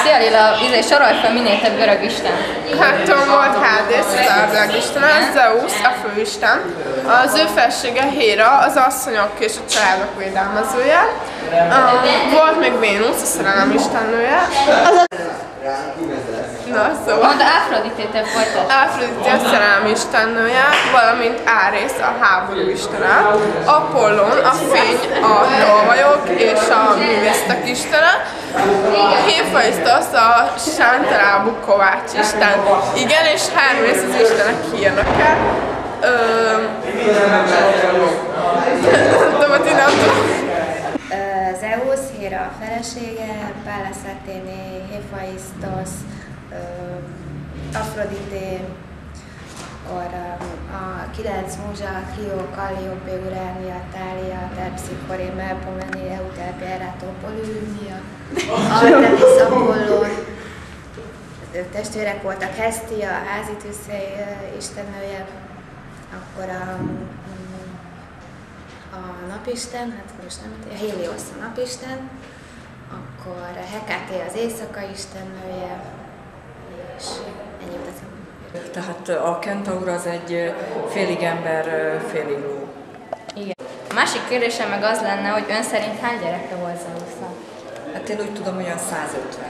Szia Lila, sorolj fel minél több görög isten. Hát volt Hádész, az árvilágisten, Zeus, a főisten, az ő felsége Héra, az asszonyok és a családok védelmezője, volt még Vénusz, a szerelem istennője. Na, szóval. Mondd Afroditét folytasd. Afrodite a szerelem istennője, valamint Árész a háború istene, Apollon a fény, a tolvajok és a művésztek istene, Héfaisztosz a sántalábú kovács isten. Igen, és Hermész az istenek hírnöke. Zeus, Héra a felesége, Pallas Athéné, Héfaisztosz, Afrodité, akkor a 9 múzsa, Clio, Calliope, Urania, Thalia, Terpsichore, Melpomene, Euterpe, Eratopolymia, Artemis, Apollon, ők testvérek voltak, Hestia, a házi tűzhely istennője, akkor a napisten, hát most nem, Héliosz a napisten, akkor Hekáté az éjszaka istennője, és ennyi jut eszembe. Tehát a kentaur az egy félig ember, félig ló. Igen. A másik kérdésem meg az lenne, hogy ön szerint hány gyereke volt Zeusnak? Hát én úgy tudom, olyan 150.